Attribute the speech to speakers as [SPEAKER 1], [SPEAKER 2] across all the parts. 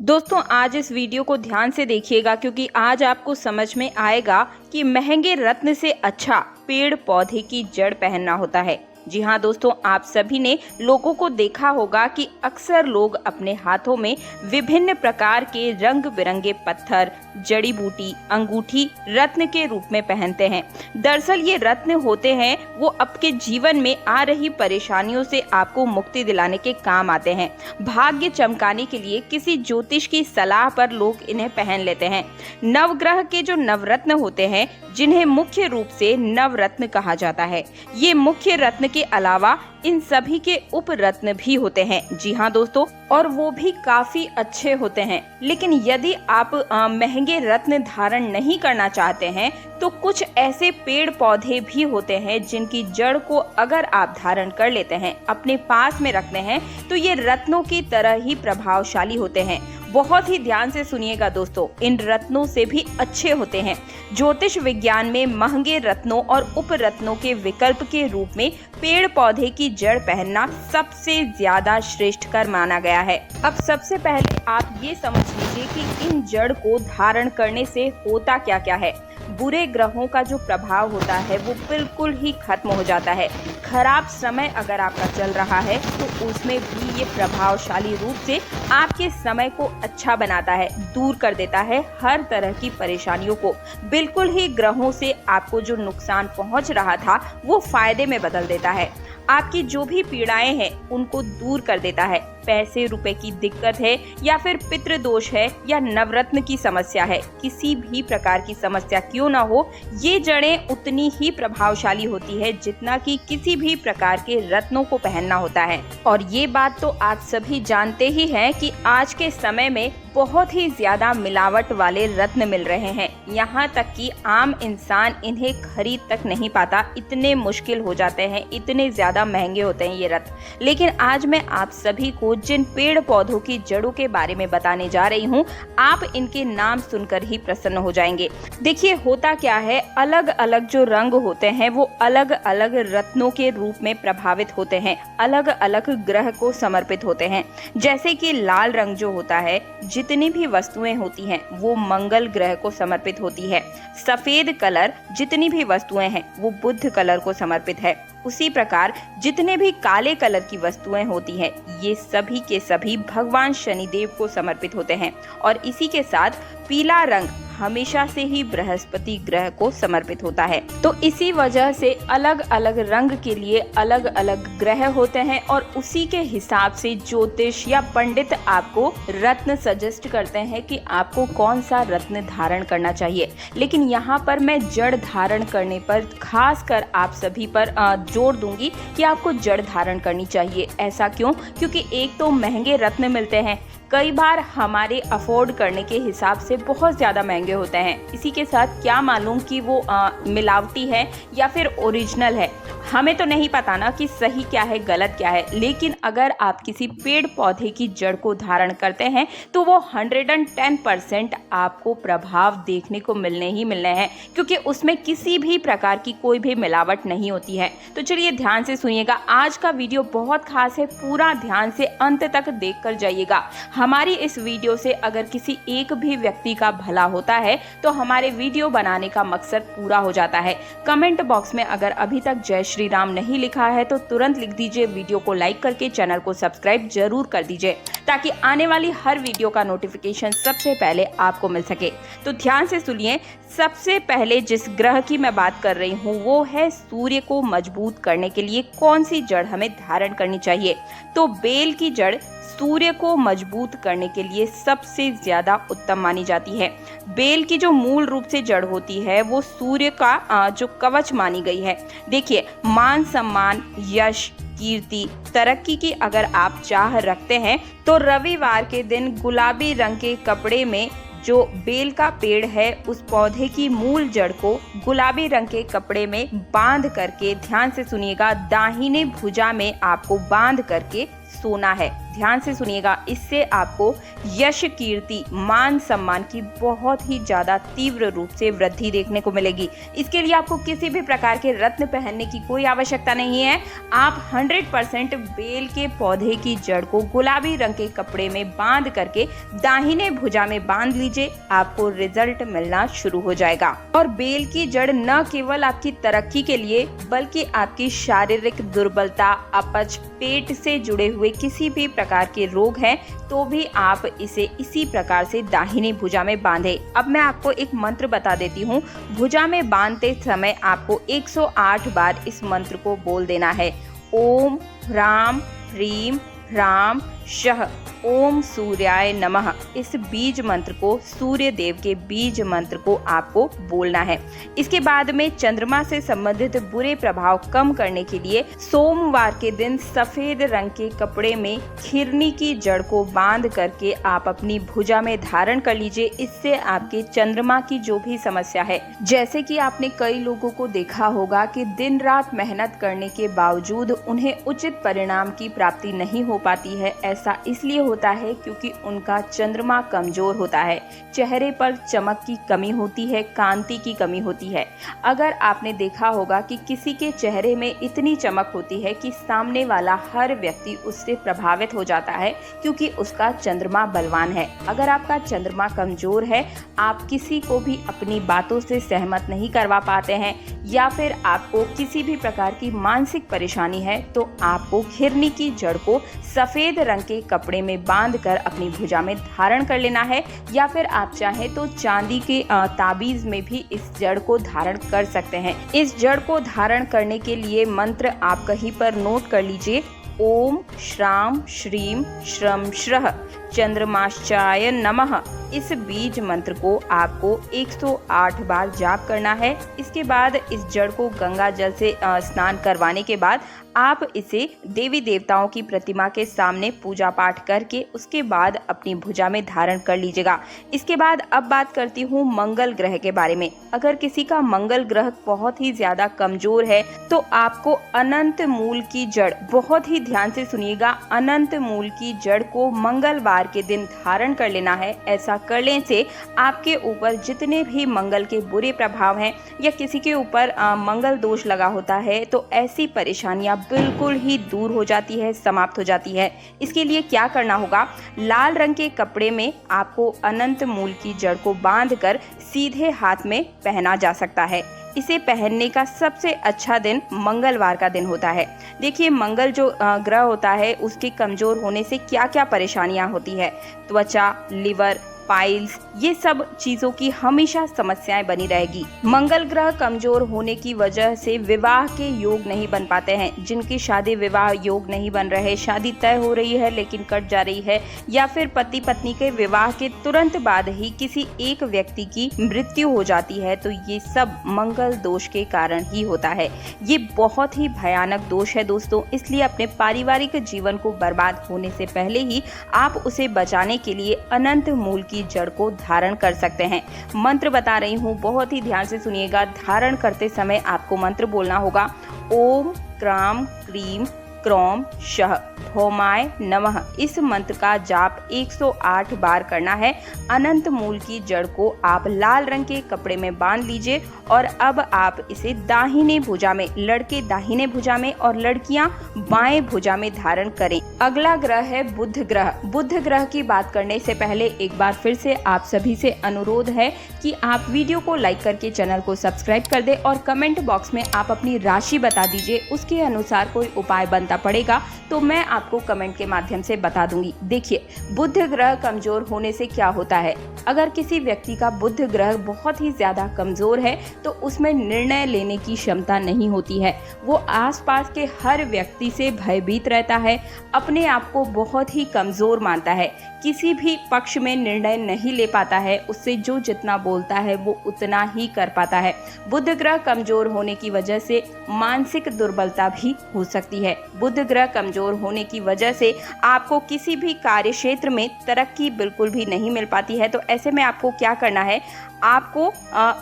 [SPEAKER 1] दोस्तों आज इस वीडियो को ध्यान से देखिएगा क्योंकि आज आपको समझ में आएगा कि महंगे रत्न से अच्छा पेड़ पौधे की जड़ पहनना होता है। जी हाँ दोस्तों, आप सभी ने लोगों को देखा होगा कि अक्सर लोग अपने हाथों में विभिन्न प्रकार के रंग बिरंगे पत्थर, जड़ी बूटी, अंगूठी रत्न के रूप में पहनते हैं। दरअसल ये रत्न होते हैं वो आपके जीवन में आ रही परेशानियों से आपको मुक्ति दिलाने के काम आते हैं। भाग्य चमकाने के लिए किसी ज्योतिष की सलाह पर लोग इन्हें पहन लेते हैं। नवग्रह के जो नवरत्न होते हैं जिन्हें मुख्य रूप से नवरत्न कहा जाता है, ये मुख्य रत्न के अलावा इन सभी के उप रत्न भी होते हैं। जी हाँ दोस्तों, और वो भी काफी अच्छे होते हैं। लेकिन यदि आप महंगे रत्न धारण नहीं करना चाहते हैं तो कुछ ऐसे पेड़ पौधे भी होते हैं जिनकी जड़ को अगर आप धारण कर लेते हैं, अपने पास में रखते हैं, तो ये रत्नों की तरह ही प्रभावशाली होते हैं। बहुत ही ध्यान से सुनिएगा दोस्तों, इन रत्नों से भी अच्छे होते हैं। ज्योतिष विज्ञान में महंगे रत्नों और उप रत्नों के विकल्प के रूप में पेड़ पौधे की जड़ पहनना सबसे ज्यादा श्रेष्ठ कर माना गया है। अब सबसे पहले आप ये समझ लीजिए कि इन जड़ को धारण करने से होता क्या क्या है। बुरे ग्रहों का जो प्रभाव होता है वो बिल्कुल ही खत्म हो जाता है। खराब समय अगर आपका चल रहा है तो उसमें भी ये प्रभावशाली रूप से आपके समय को अच्छा बनाता है, दूर कर देता है हर तरह की परेशानियों को। बिल्कुल ही ग्रहों से आपको जो नुकसान पहुंच रहा था वो फायदे में बदल देता है। आपकी जो भी पीड़ाएं हैं उनको दूर कर देता है। पैसे रुपए की दिक्कत है या फिर पितृ दोष है या नवरत्न की समस्या है, किसी भी प्रकार की समस्या क्यों ना हो, ये जड़ें उतनी ही प्रभावशाली होती है जितना कि किसी भी प्रकार के रत्नों को पहनना होता है। और ये बात तो आप सभी जानते ही हैं कि आज के समय में बहुत ही ज्यादा मिलावट वाले रत्न मिल रहे हैं। यहाँ तक कि आम इंसान इन्हें खरीद तक नहीं पाता, इतने मुश्किल हो जाते हैं, इतने ज्यादा महंगे होते हैं ये रत्न। लेकिन आज मैं आप सभी को जिन पेड़ पौधों की जड़ों के बारे में बताने जा रही हूँ, आप इनके नाम सुनकर ही प्रसन्न हो जाएंगे। देखिए होता क्या है, अलग अलग जो रंग होते हैं वो अलग अलग रत्नों के रूप में प्रभावित होते हैं, अलग अलग ग्रह को समर्पित होते हैं। जैसे कि लाल रंग जो होता है, जितनी भी वस्तुएं होती हैं वो मंगल ग्रह को समर्पित होती है। सफेद कलर जितनी भी वस्तुएं हैं वो बुध कलर को समर्पित है। उसी प्रकार जितने भी काले कलर की वस्तुएं होती हैं ये सभी के सभी भगवान शनिदेव को समर्पित होते हैं। और इसी के साथ पीला रंग हमेशा से ही बृहस्पति ग्रह को समर्पित होता है। तो इसी वजह से अलग अलग रंग के लिए अलग अलग ग्रह होते हैं और उसी के हिसाब से ज्योतिष या पंडित आपको रत्न सजेस्ट करते हैं कि आपको कौन सा रत्न धारण करना चाहिए। लेकिन यहाँ पर मैं जड़ धारण करने पर खास कर आप सभी पर जोर दूंगी कि आपको जड़ धारण करनी चाहिए। ऐसा क्यों? क्योंकि एक तो महंगे रत्न मिलते हैं, कई बार हमारे अफोर्ड करने के हिसाब से बहुत ज़्यादा महंगे होते हैं। इसी के साथ क्या मालूम कि वो मिलावटी है या फिर ओरिजिनल है, हमें तो नहीं पता ना कि सही क्या है गलत क्या है। लेकिन अगर आप किसी पेड़ पौधे की जड़ को धारण करते हैं तो वो 110% आपको प्रभाव देखने को मिलने ही मिलने हैं, क्योंकि उसमें किसी भी प्रकार की कोई भी मिलावट नहीं होती है। तो चलिए ध्यान से सुनिएगा, आज का वीडियो बहुत खास है, पूरा ध्यान से अंत तक देख कर जाइएगा। हमारी इस वीडियो से अगर किसी एक भी व्यक्ति का भला होता है तो हमारे वीडियो बनाने का मकसद पूरा हो जाता है। कमेंट बॉक्स में अगर अभी तक जय श्री राम नहीं लिखा है तो तुरंत लिख दीजिए। वीडियो को लाइक करके चैनल को सब्सक्राइब जरूर कर दीजिए ताकि आने वाली हर वीडियो का नोटिफिकेशन सबसे पहले आपको मिल सके। तो ध्यान से सुनिए, सबसे पहले जिस ग्रह की मैं बात कर रही हूँ वो है सूर्य को मजबूत करने के लिए कौन सी जड़ हमें धारण करनी चाहिए। तो बेल की जड़ सूर्य को मजबूत करने के लिए सबसे ज्यादा उत्तम मानी जाती है। बेल की जो मूल रूप से जड़ होती है वो सूर्य का जो कवच मानी गई है। देखिए, मान सम्मान, यश, कीर्ति, तरक्की की अगर आप चाह रखते हैं तो रविवार के दिन गुलाबी रंग के कपड़े में जो बेल का पेड़ है उस पौधे की मूल जड़ को गुलाबी रंग के कपड़े में बांध करके, ध्यान से सुनिएगा, दाहिने भुजा में आपको बांध करके सोना है। ध्यान से सुनिएगा, इससे आपको यश, कीर्ति, मान सम्मान की बहुत ही ज्यादा तीव्र रूप से वृद्धि देखने को मिलेगी। इसके लिए आपको किसी भी प्रकार के रत्न पहनने की कोई आवश्यकता नहीं है। आप 100% बेल के पौधे की जड़ को गुलाबी रंग के कपड़े में बांध करके दाहिने भुजा में बांध लीजिए, आपको रिजल्ट मिलना शुरू हो जाएगा। और बेल की जड़ न केवल आपकी तरक्की के लिए बल्कि आपकी शारीरिक दुर्बलता, अपच, पेट से जुड़े हुए किसी भी प्रकार के रोग हैं तो भी आप इसे इसी प्रकार से दाहिनी भुजा में बांधे। अब मैं आपको एक मंत्र बता देती हूँ। भुजा में बांधते समय आपको 108 बार इस मंत्र को बोल देना है। ओम ह्राम ह्रीम ह्राम शः ओम सूर्याय नमः। इस बीज मंत्र को, सूर्य देव के बीज मंत्र को आपको बोलना है। इसके बाद में चंद्रमा से संबंधित बुरे प्रभाव कम करने के लिए सोमवार के दिन सफेद रंग के कपड़े में खिरनी की जड़ को बांध करके आप अपनी भुजा में धारण कर लीजिए। इससे आपके चंद्रमा की जो भी समस्या है, जैसे कि आपने कई लोगों को देखा होगा कि दिन रात मेहनत करने के बावजूद उन्हें उचित परिणाम की प्राप्ति नहीं हो पाती है। ऐसा इसलिए होता है क्योंकि उनका चंद्रमा कमजोर होता है, चेहरे पर चमक की कमी होती है, कांति की कमी होती है। अगर आपने देखा होगा कि किसी के चेहरे में इतनी चमक होती है कि सामने वाला हर व्यक्ति उससे प्रभावित हो जाता है क्योंकि उसका चंद्रमा बलवान है। अगर आपका चंद्रमा कमजोर है, आप किसी को भी अपनी बातों से सहमत नहीं करवा पाते हैं या फिर आपको किसी भी प्रकार की मानसिक परेशानी है, तो आपको खिरनी की जड़ को सफेद रंग के कपड़े में बांधकर अपनी भुजा में धारण कर लेना है, या फिर आप चाहें तो चांदी के ताबीज में भी इस जड़ को धारण कर सकते हैं। इस जड़ को धारण करने के लिए मंत्र आप कहीं पर नोट कर लीजिए। ओम श्राम श्रीम श्रम श्रः चंद्रमाश्चाय नमः। इस बीज मंत्र को आपको 108 बार जाप करना है। इसके बाद इस जड़ को गंगा जल से स्नान करवाने के बाद आप इसे देवी देवताओं की प्रतिमा के सामने पूजा पाठ करके उसके बाद अपनी भुजा में धारण कर लीजिएगा। इसके बाद अब बात करती हूँ मंगल ग्रह के बारे में। अगर किसी का मंगल ग्रह बहुत ही ज्यादा कमजोर है तो आपको अनंत मूल की जड़, बहुत ही ध्यान से सुनिएगा, अनंत मूल की जड़ को मंगलवार के दिन धारण कर लेना है। ऐसा करने से आपके ऊपर जितने भी मंगल के बुरे प्रभाव हैं या किसी के ऊपर मंगल दोष लगा होता है तो ऐसी परेशानियां बिल्कुल ही दूर हो जाती है, समाप्त हो जाती है। इसके लिए क्या करना होगा, लाल रंग के कपड़े में आपको अनंत मूल की जड़ को बांधकर सीधे हाथ में पहना जा सकता है। इसे पहनने का सबसे अच्छा दिन मंगलवार का दिन होता है। देखिए, मंगल जो ग्रह होता है उसके कमजोर होने से क्या क्या परेशानियां होती है, त्वचा, लिवर, पाइल्स, ये सब चीजों की हमेशा समस्याएं बनी रहेगी। मंगल ग्रह कमजोर होने की वजह से विवाह के योग नहीं बन पाते हैं। जिनकी शादी विवाह योग नहीं बन रहे, शादी तय हो रही है लेकिन कट जा रही है, या फिर पति पत्नी के विवाह के तुरंत बाद ही किसी एक व्यक्ति की मृत्यु हो जाती है, तो ये सब मंगल दोष के कारण ही होता है। ये बहुत ही भयानक दोष है दोस्तों, इसलिए अपने पारिवारिक जीवन को बर्बाद होने से पहले ही आप उसे बचाने के लिए अनंत मूल की जड़ को धारण कर सकते हैं। मंत्र बता रही हूँ, बहुत ही ध्यान से सुनिएगा। धारण करते समय आपको मंत्र बोलना होगा। ओम क्राम क्रीम क्रौम शः भौमाय नमः। इस मंत्र का जाप 108 बार करना है। अनंत मूल की जड़ को आप लाल रंग के कपड़े में बांध लीजिए और अब आप इसे दाहिने भुजा में, लड़के दाहिने भुजा में और लड़कियां बाएं भुजा में धारण करें। अगला ग्रह है बुध ग्रह। बुध ग्रह की बात करने से पहले एक बार फिर से आप सभी से अनुरोध है कि आप वीडियो को लाइक करके चैनल को सब्सक्राइब कर दें और कमेंट बॉक्स में आप अपनी राशि बता दीजिए। उसके अनुसार कोई उपाय बनता पड़ेगा तो मैं आपको कमेंट के माध्यम से बता दूंगी। देखिए, बुध ग्रह कमजोर होने से क्या होता है, अगर किसी व्यक्ति का बुध ग्रह बहुत ही ज्यादा कमजोर है तो उसमें निर्णय लेने की क्षमता नहीं होती है। वो आसपास के हर व्यक्ति से भयभीत रहता है, अपने आप को बहुत ही कमजोर मानता है, किसी भी पक्ष में निर्णय नहीं ले पाता है, उससे जो जितना बोलता है वो उतना ही कर पाता है। बुध ग्रह कमजोर होने की वजह से मानसिक दुर्बलता भी हो सकती है। बुध ग्रह कमजोर होने की वजह से आपको किसी भी कार्य क्षेत्र में तरक्की बिल्कुल भी नहीं मिल पाती है। तो ऐसे में आपको क्या करना है, आपको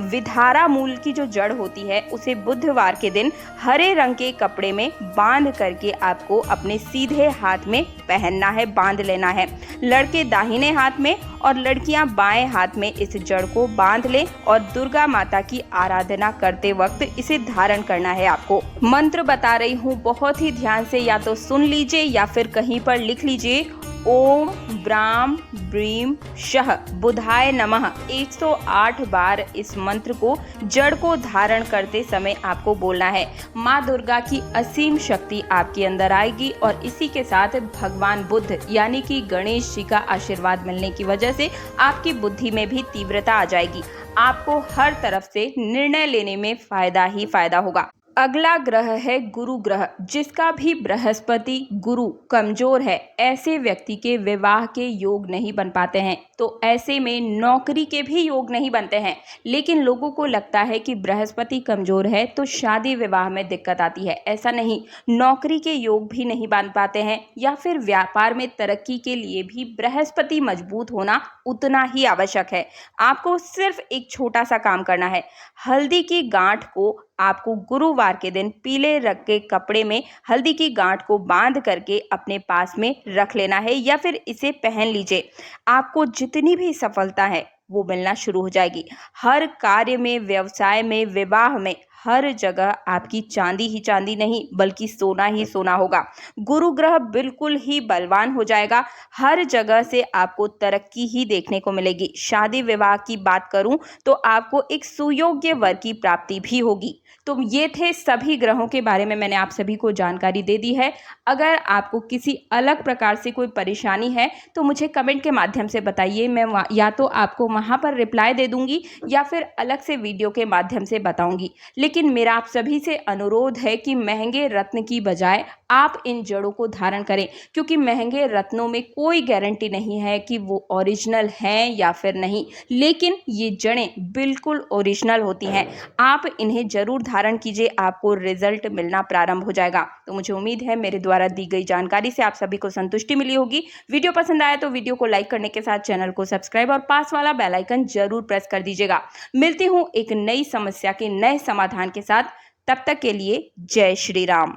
[SPEAKER 1] विधारा मूल की जो जड़ होती है उसे बुधवार के दिन हरे रंग के कपड़े में बांध करके आपको अपने सीधे हाथ में पहनना है, बांध लेना है। लड़के दाहिने हाथ में और लड़कियां बाएं हाथ में इस जड़ को बांध लें और दुर्गा माता की आराधना करते वक्त इसे धारण करना है। आपको मंत्र बता रही हूँ, बहुत ही ध्यान से या तो सुन लीजिए या फिर कहीं पर लिख लीजिए। ओम ब्राम ब्रीम शह बुधाय नमः 108 बार इस मंत्र को जड़ को धारण करते समय आपको बोलना है। माँ दुर्गा की असीम शक्ति आपके अंदर आएगी और इसी के साथ भगवान बुद्ध यानी कि गणेश जी का आशीर्वाद मिलने की वजह से आपकी बुद्धि में भी तीव्रता आ जाएगी। आपको हर तरफ से निर्णय लेने में फायदा ही फायदा होगा। अगला ग्रह है गुरु ग्रह, जिसका भी बृहस्पति गुरु कमजोर है, ऐसे व्यक्ति के विवाह के योग नहीं बन पाते हैं। तो ऐसे में नौकरी के भी योग नहीं बनते हैं। लेकिन लोगों को लगता है कि बृहस्पति कमजोर है तो शादी विवाह में दिक्कत आती है। ऐसा नहीं, नौकरी के योग भी नहीं बन पाते हैं या फिर व्यापार में तरक्की के लिए भी बृहस्पति मजबूत होना उतना ही आवश्यक है। आपको सिर्फ एक छोटा सा काम करना है। हल्दी की गांठ को आपको गुरुवार के दिन पीले रंग के कपड़े में हल्दी की गांठ को बांध करके अपने पास में रख लेना है या फिर इसे पहन लीजिए। आपको जितनी भी सफलता है वो मिलना शुरू हो जाएगी। हर कार्य में, व्यवसाय में, विवाह में, हर जगह आपकी चांदी ही चांदी नहीं बल्कि सोना ही सोना होगा। गुरु ग्रह बिल्कुल ही बलवान हो जाएगा। हर जगह से आपको तरक्की ही देखने को मिलेगी। शादी विवाह की बात करूं तो आपको एक सुयोग्य वर की प्राप्ति भी होगी। तो ये थे सभी ग्रहों के बारे में मैंने आप सभी को जानकारी दे दी है। अगर आपको किसी अलग प्रकार से कोई परेशानी है तो मुझे कमेंट के माध्यम से बताइए। मैं या तो आपको वहाँ पर रिप्लाई दे दूंगी या फिर अलग से वीडियो के माध्यम से बताऊंगी। लेकिन मेरा आप सभी से अनुरोध है कि महंगे रत्न की बजाय आप इन जड़ों को धारण करें, क्योंकि महंगे रत्नों में कोई गारंटी नहीं है कि वो ओरिजिनल हैं या फिर नहीं, लेकिन ये जड़ें बिल्कुल ओरिजिनल होती हैं। आप इन्हें जरूर धारण कीजिए, आपको रिजल्ट मिलना प्रारंभ हो जाएगा। तो मुझे उम्मीद है मेरे द्वारा दी गई जानकारी से आप सभी को संतुष्टि मिली होगी। वीडियो पसंद आया तो वीडियो को लाइक करने के साथ चैनल को सब्सक्राइब और पास वाला बेल आइकन जरूर प्रेस कर दीजिएगा। मिलती हूँ एक नई समस्या के नए समाधान के साथ। तब तक के लिए जय श्री राम।